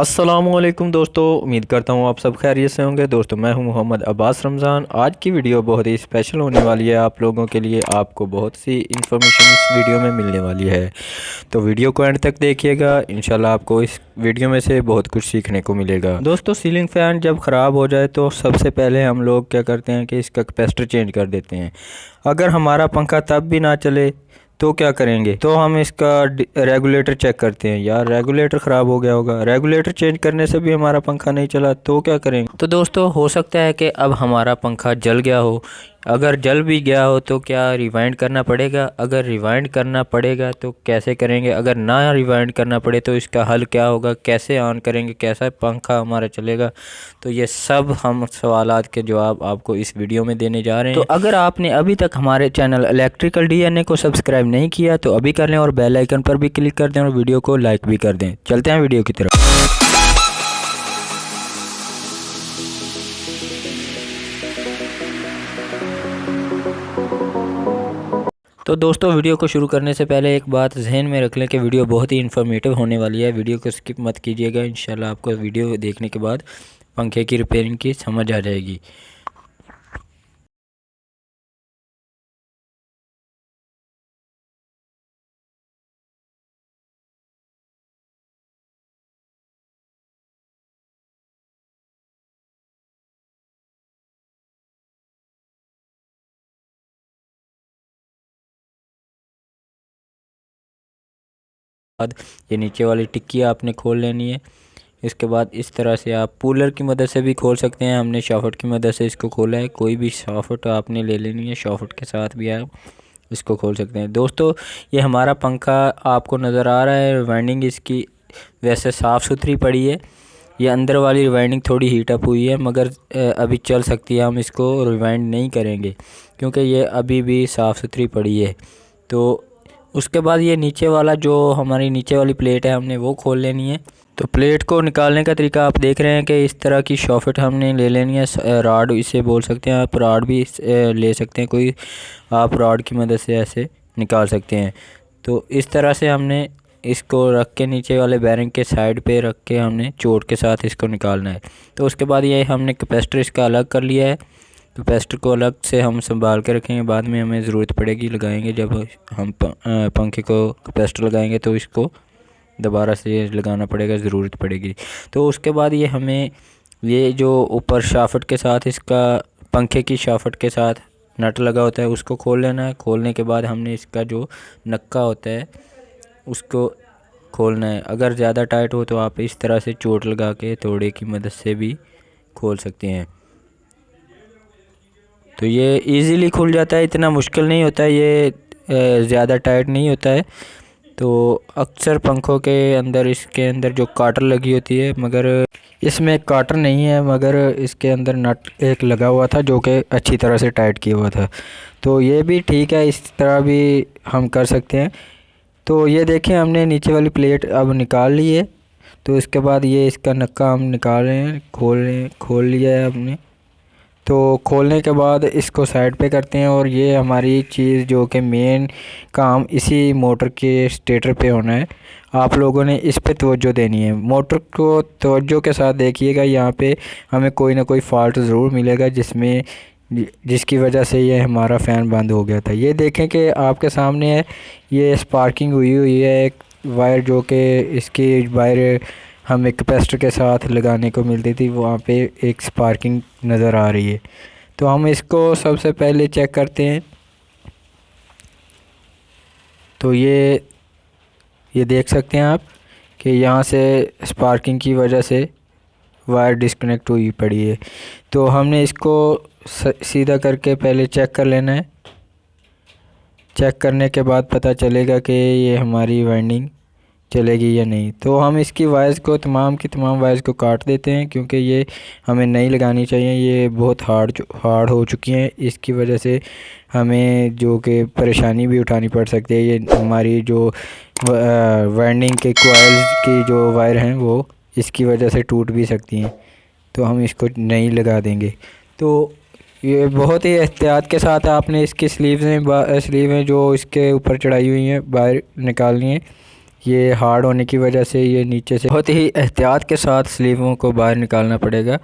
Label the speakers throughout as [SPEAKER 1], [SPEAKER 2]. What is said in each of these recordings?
[SPEAKER 1] अस्सलामुअलैकुम दोस्तों, उम्मीद करता हूँ आप सब खैरियत से होंगे। दोस्तों मैं हूँ मोहम्मद अब्बास रमज़ान। आज की वीडियो बहुत ही स्पेशल होने वाली है आप लोगों के लिए। आपको बहुत सी इंफॉर्मेशन इस वीडियो में मिलने वाली है, तो वीडियो को एंड तक देखिएगा। इंशाल्लाह आपको इस वीडियो में से बहुत कुछ सीखने को मिलेगा। दोस्तों, सीलिंग फ़ैन जब ख़राब हो जाए तो सबसे पहले हम लोग क्या करते हैं कि इसका कैपेसिटर चेंज कर देते हैं। अगर हमारा पंखा तब भी ना चले तो क्या करेंगे, तो हम इसका रेगुलेटर चेक करते हैं। यार रेगुलेटर ख़राब हो गया होगा, रेगुलेटर चेंज करने से भी हमारा पंखा नहीं चला तो क्या करेंगे। तो दोस्तों, हो सकता है कि अब हमारा पंखा जल गया हो। अगर जल भी गया हो तो क्या रिवाइंड करना पड़ेगा? अगर रिवाइंड करना पड़ेगा तो कैसे करेंगे? अगर ना रिवाइंड करना पड़े तो इसका हल क्या होगा? कैसे ऑन करेंगे? कैसा पंखा हमारा चलेगा? तो ये सब हम सवालात के जवाब आपको इस वीडियो में देने जा रहे हैं। तो अगर आपने अभी तक हमारे चैनल इलेक्ट्रिकल डीएनए को सब्सक्राइब नहीं किया तो अभी कर लें और बेल आइकन पर भी क्लिक कर दें और वीडियो को लाइक भी कर दें। चलते हैं वीडियो की तरफ। तो दोस्तों, वीडियो को शुरू करने से पहले एक बात जहन में रख लें कि वीडियो बहुत ही इन्फॉर्मेटिव होने वाली है। वीडियो को स्किप मत कीजिएगा। इंशाल्लाह आपको वीडियो देखने के बाद पंखे की रिपेयरिंग की समझ आ जाएगी। बाद ये नीचे वाली टिक्की आपने खोल लेनी है। इसके बाद इस तरह से आप पुलर की मदद से भी खोल सकते हैं। हमने शॉफट की मदद से इसको खोला है। कोई भी शॉफट आपने ले लेनी है, शॉफट के साथ भी आप इसको खोल सकते हैं। दोस्तों, ये हमारा पंखा आपको नज़र आ रहा है। वाइंडिंग इसकी वैसे साफ़ सुथरी पड़ी है। ये अंदर वाली रिवाइंडिंग थोड़ी हीट अप हुई है, मगर अभी चल सकती है। हम इसको रिवाइंड नहीं करेंगे क्योंकि ये अभी भी साफ़ सुथरी पड़ी है। तो उसके बाद ये नीचे वाला जो हमारी नीचे वाली प्लेट है, हमने वो खोल लेनी है। तो प्लेट को निकालने का तरीका आप देख रहे हैं कि इस तरह की शॉफट हमने ले लेनी है। रॉड इसे बोल सकते हैं आप, रॉड भी ले सकते हैं कोई, आप रॉड की मदद से ऐसे निकाल सकते हैं। तो इस तरह से हमने इसको रख के नीचे वाले बैरिंग के साइड पे रख के हमने चोट के साथ इसको निकालना है। तो उसके बाद ये हमने कैपेसिटर इसका अलग कर लिया है। कैपेसिटर को अलग से हम संभाल के रखेंगे, बाद में हमें ज़रूरत पड़ेगी लगाएंगे। जब हम पंखे को कैपेसिटर लगाएंगे तो इसको दोबारा से लगाना पड़ेगा, ज़रूरत पड़ेगी। तो उसके बाद ये हमें ये जो ऊपर शाफ्ट के साथ इसका पंखे की शाफ्ट के साथ नट लगा होता है उसको खोल लेना है। खोलने के बाद हमने इसका जो नक्का होता है उसको खोलना है। अगर ज़्यादा टाइट हो तो आप इस तरह से चोट लगा के तोड़े की मदद से भी खोल सकते हैं। तो ये इजीली खुल जाता है, इतना मुश्किल नहीं होता है, ये ज़्यादा टाइट नहीं होता है। तो अक्सर पंखों के अंदर इसके अंदर जो काटर लगी होती है, मगर इसमें काटर नहीं है, मगर इसके अंदर नट एक लगा हुआ था जो कि अच्छी तरह से टाइट किया हुआ था। तो ये भी ठीक है, इस तरह भी हम कर सकते हैं। तो ये देखें, हमने नीचे वाली प्लेट अब निकाल ली है। तो इसके बाद ये इसका नक्का हम निकाल रहे हैं, खोल लिया है हमने। तो खोलने के बाद इसको साइड पे करते हैं और ये हमारी चीज़ जो कि मेन काम इसी मोटर के स्टेटर पे होना है। आप लोगों ने इस पे तवज्जो देनी है, मोटर को तवज्जो के साथ देखिएगा। यहाँ पे हमें कोई ना कोई फ़ॉल्ट ज़रूर मिलेगा जिसकी वजह से ये हमारा फ़ैन बंद हो गया था। ये देखें कि आपके सामने है, ये स्पार्किंग हुई है एक वायर, जो कि इसकी वायर हमें कैपेसिटर के साथ लगाने को मिलती थी, वहाँ पे एक स्पार्किंग नज़र आ रही है। तो हम इसको सबसे पहले चेक करते हैं। तो ये देख सकते हैं आप कि यहाँ से स्पार्किंग की वजह से वायर डिस्कनेक्ट हुई पड़ी है। तो हमने इसको सीधा करके पहले चेक कर लेना है। चेक करने के बाद पता चलेगा कि ये हमारी वाइंडिंग चलेगी या नहीं। तो हम इसकी वायर्स को तमाम की तमाम वायर्स को काट देते हैं, क्योंकि ये हमें नहीं लगानी चाहिए। ये बहुत हार्ड हो चुकी हैं, इसकी वजह से हमें जो कि परेशानी भी उठानी पड़ सकती है। ये हमारी जो वाइंडिंग के कॉइल्स की जो वायर हैं वो इसकी वजह से टूट भी सकती हैं। तो हम इसको नहीं लगा देंगे। तो ये बहुत ही एहतियात के साथ आपने इसकी स्लीवें जो इसके ऊपर चढ़ाई हुई हैं बाहर निकालनी है। ये हार्ड होने की वजह से ये नीचे से बहुत ही एहतियात के साथ स्लीवों को बाहर निकालना पड़ेगा।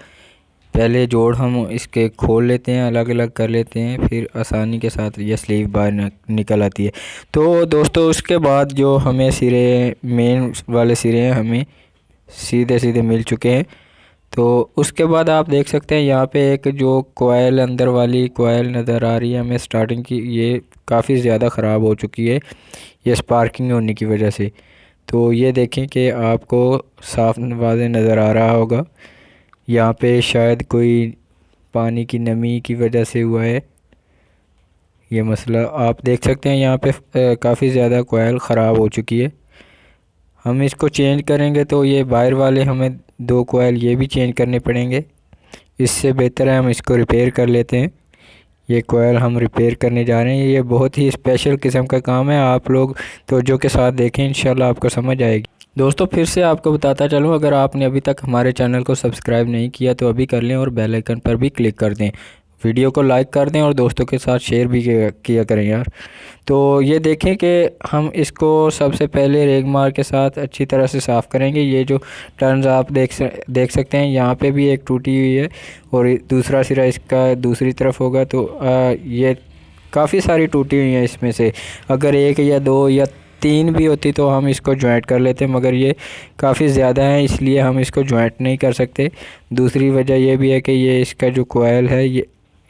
[SPEAKER 1] पहले जोड़ हम इसके खोल लेते हैं, अलग अलग कर लेते हैं, फिर आसानी के साथ ये स्लीव बाहर निकल आती है। तो दोस्तों उसके बाद जो हमें सिरे, मेन वाले सिरे हैं, हमें सीधे सीधे मिल चुके हैं। तो उसके बाद आप देख सकते हैं यहाँ पे एक जो कोयल, अंदर वाली कोयल नज़र आ रही है हमें स्टार्टिंग की, ये काफ़ी ज़्यादा ख़राब हो चुकी है ये स्पार्किंग होने की वजह से। तो ये देखें कि आपको साफ वाज़ेह नज़र आ रहा होगा। यहाँ पे शायद कोई पानी की नमी की वजह से हुआ है ये मसला। आप देख सकते हैं यहाँ पे काफ़ी ज़्यादा कोयल ख़राब हो चुकी है। हम इसको चेंज करेंगे तो ये बाहर वाले हमें 2 कोयल ये भी चेंज करने पड़ेंगे। इससे बेहतर है हम इसको रिपेयर कर लेते हैं। ये कोयल हम रिपेयर करने जा रहे हैं। ये बहुत ही स्पेशल किस्म का काम है। आप लोग तवज्जो के साथ देखें, इंशाल्लाह आपको समझ आएगी। दोस्तों फिर से आपको बताता चलूँ, अगर आपने अभी तक हमारे चैनल को सब्सक्राइब नहीं किया तो अभी कर लें और बेल आइकन पर भी क्लिक कर दें। वीडियो को लाइक कर दें और दोस्तों के साथ शेयर भी किया करें यार। तो ये देखें कि हम इसको सबसे पहले रेगमार के साथ अच्छी तरह से साफ़ करेंगे। ये जो टर्न्स आप देख सकते हैं, यहाँ पे भी एक टूटी हुई है और दूसरा सिरा इसका दूसरी तरफ होगा। तो ये काफ़ी सारी टूटी हुई हैं। इसमें से अगर 1 या 2 या 3 भी होती तो हम इसको जॉइंट कर लेते, मगर ये काफ़ी ज़्यादा है इसलिए हम इसको जॉइंट नहीं कर सकते। दूसरी वजह ये भी है कि ये इसका जो कोयल है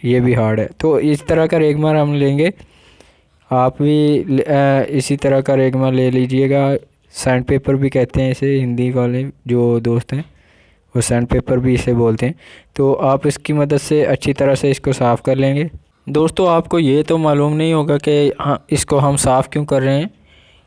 [SPEAKER 1] ये भी हार्ड है। तो इस तरह का रेगमार हम लेंगे, आप भी इसी तरह का रेगमार ले लीजिएगा। सैंड पेपर भी कहते हैं इसे, हिंदी वाले जो दोस्त हैं वो सैंड पेपर भी इसे बोलते हैं। तो आप इसकी मदद से अच्छी तरह से इसको साफ़ कर लेंगे। दोस्तों आपको ये तो मालूम नहीं होगा कि हाँ इसको हम साफ़ क्यों कर रहे हैं,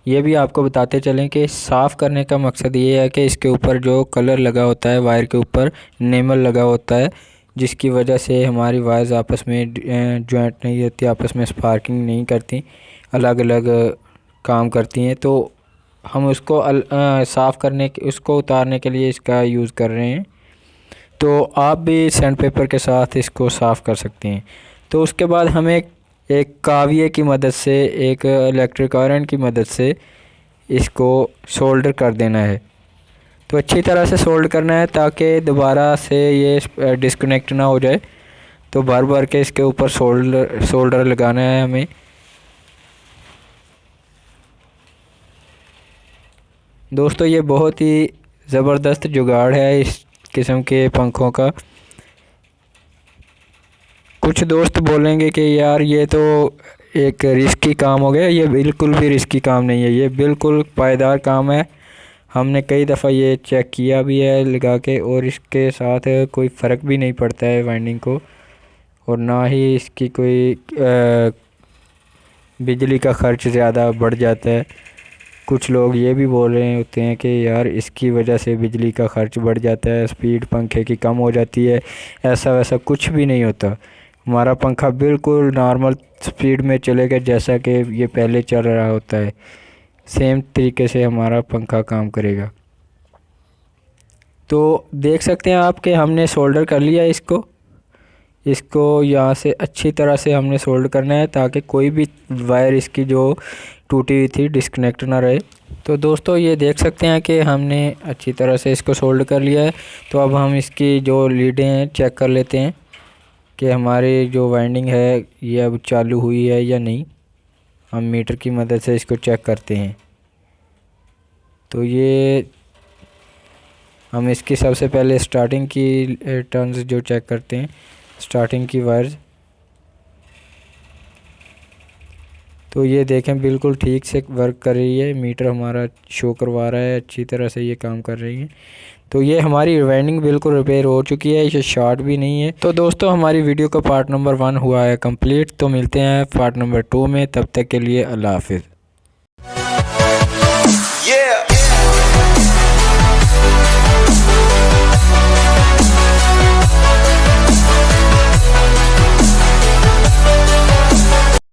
[SPEAKER 1] ये भी आपको बताते चलें कि साफ़ करने का मकसद ये है कि इसके ऊपर जो कलर लगा होता है, वायर के ऊपर नेमल लगा होता है, जिसकी वजह से हमारी वायर्स आपस में जॉइंट नहीं होती, आपस में स्पार्किंग नहीं करती, अलग अलग काम करती हैं। तो हम उसको साफ़ करने के, उसको उतारने के लिए इसका यूज़ कर रहे हैं। तो आप भी सैंड पेपर के साथ इसको साफ़ कर सकते हैं। तो उसके बाद हमें एक काविये की मदद से, एक इलेक्ट्रिक आयरन की मदद से इसको सोल्डर कर देना है। तो अच्छी तरह से सोल्ड करना है ताकि दोबारा से ये डिस्कनेक्ट ना हो जाए। तो भर भर के इसके ऊपर सोल्डर लगाना है हमें। दोस्तों ये बहुत ही ज़बरदस्त जुगाड़ है इस किस्म के पंखों का। कुछ दोस्त बोलेंगे कि यार ये तो एक रिस्की काम हो गया, ये बिल्कुल भी रिस्की काम नहीं है, ये बिल्कुल पायदार काम है। हमने कई दफ़ा ये चेक किया भी है लगा के, और इसके साथ कोई फ़र्क भी नहीं पड़ता है वाइंडिंग को, और ना ही इसकी कोई बिजली का ख़र्च ज़्यादा बढ़ जाता है। कुछ लोग ये भी बोल रहे होते हैं कि यार इसकी वजह से बिजली का ख़र्च बढ़ जाता है, स्पीड पंखे की कम हो जाती है। ऐसा वैसा कुछ भी नहीं होता। हमारा पंखा बिल्कुल नॉर्मल स्पीड में चलेगा जैसा कि ये पहले चल रहा होता है, सेम तरीके से हमारा पंखा काम करेगा। तो देख सकते हैं आप कि हमने सोल्डर कर लिया इसको यहाँ से अच्छी तरह से हमने सोल्डर करना है ताकि कोई भी वायर इसकी जो टूटी हुई थी डिस्कनेक्ट ना रहे। तो दोस्तों ये देख सकते हैं कि हमने अच्छी तरह से इसको सोल्डर कर लिया है। तो अब हम इसकी जो लीडें हैं चेक कर लेते हैं कि हमारी जो वाइंडिंग है ये अब चालू हुई है या नहीं। हम मीटर की मदद से इसको चेक करते हैं। तो ये हम इसकी सबसे पहले स्टार्टिंग की टर्न्स जो चेक करते हैं, स्टार्टिंग की वायर्स। तो ये देखें बिल्कुल ठीक से वर्क कर रही है, मीटर हमारा शो करवा रहा है, अच्छी तरह से ये काम कर रही है। तो ये हमारी वाइंडिंग बिल्कुल रिपेयर हो चुकी है, ये शॉर्ट भी नहीं है। तो दोस्तों हमारी वीडियो का पार्ट नंबर 1 हुआ है कंप्लीट। तो मिलते हैं पार्ट नंबर 2 में, तब तक के लिए अल्लाह हाफिज़।